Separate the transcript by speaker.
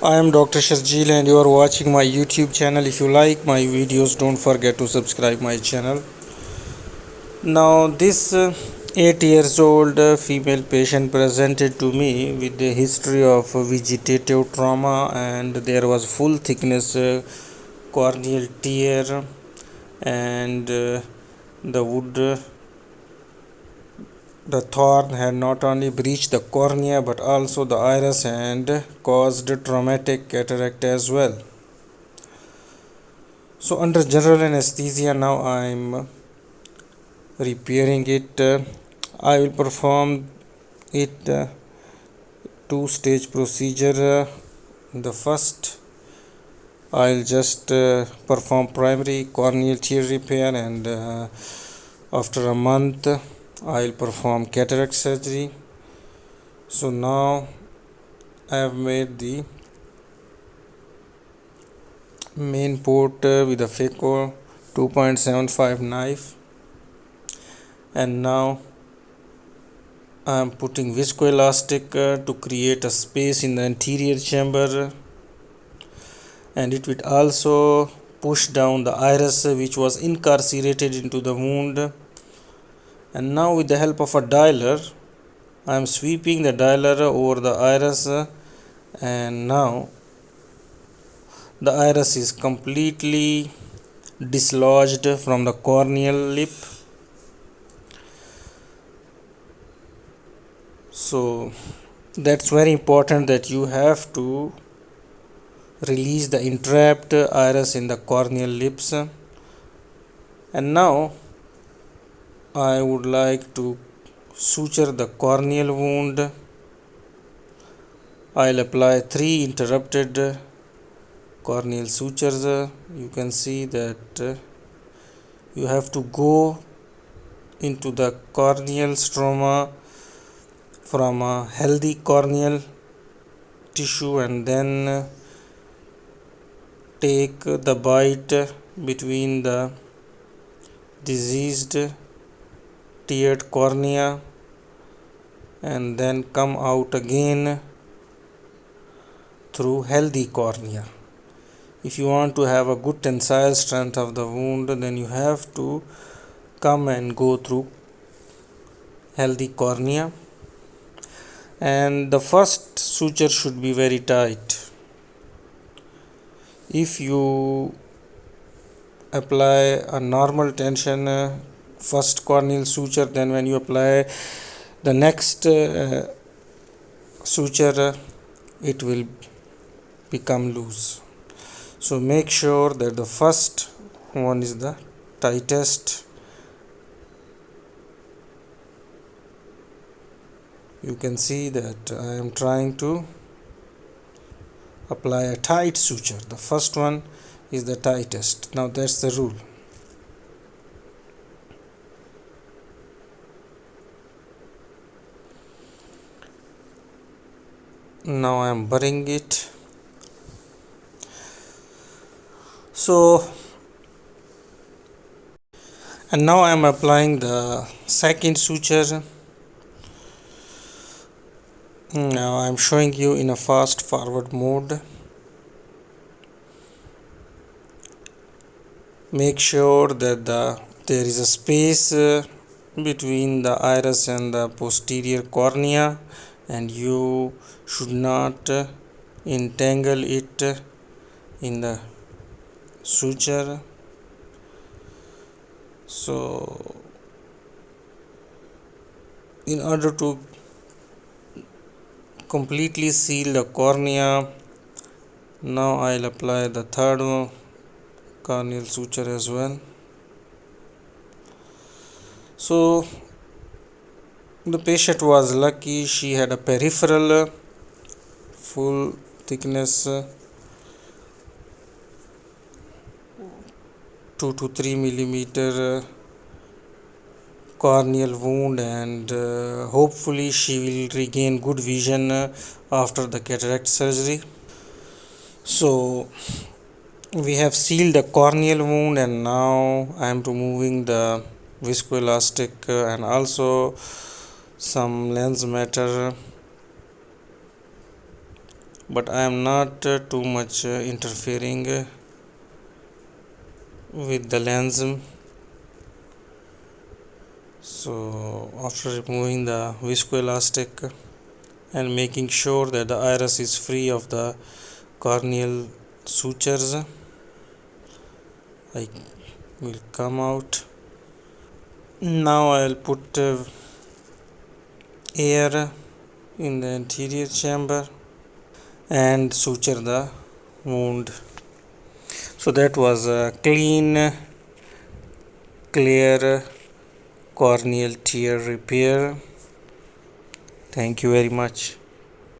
Speaker 1: I am Dr. Sharjeel and you are watching my YouTube channel. If you like my videos, don't forget to subscribe my channel. Now this 8 years old female patient presented to me with the history of vegetative trauma, and there was full thickness corneal tear, and the wood the thorn had not only breached the cornea but also the iris and caused traumatic cataract as well. So under general anesthesia, now I'm repairing it. I will perform it two-stage procedure. The first, I'll just perform primary corneal tear repair, and after a month I'll perform cataract surgery. So now I have made the main port with a Phaco 2.75 knife, and now I am putting viscoelastic to create a space in the anterior chamber, and it will also push down the iris which was incarcerated into the wound. And now with the help of a dialer, I am sweeping the dialer over the iris, and now the iris is completely dislodged from the corneal lip. So that's very important that you have to release the entrapped iris in the corneal lips. And now I would like to suture the corneal wound. I'll apply 3 interrupted corneal sutures. You can see that you have to go into the corneal stroma from a healthy corneal tissue and then take the bite between the diseased teared cornea and then come out again through healthy cornea. If you want to have a good tensile strength of the wound, then you have to come and go through healthy cornea, and the first suture should be very tight. If you apply a normal tension first corneal suture, then when you apply the next suture, it will become loose. So make sure that the first one is the tightest. You can see that I am trying to apply a tight suture. The first one is the tightest. Now that's the rule. Now I am burying it. And now I am applying the second suture. Now I am showing you in a fast forward mode. Make sure that there is a space between the iris and the posterior cornea, and you should not entangle it in the suture. So in order to completely seal the cornea, now I'll apply the third corneal suture as well. So the patient was lucky. She had a peripheral full thickness 2 to 3 millimeter corneal wound, and hopefully she will regain good vision after the cataract surgery. So we have sealed the corneal wound, and now I am removing the viscoelastic and also some lens matter but I am not too much interfering with the lens. So after removing the viscoelastic and making sure that the iris is free of the corneal sutures, I will come out. Now I will put air in the anterior chamber and suture the wound. So that was a clean, clear corneal tear repair. Thank you very much.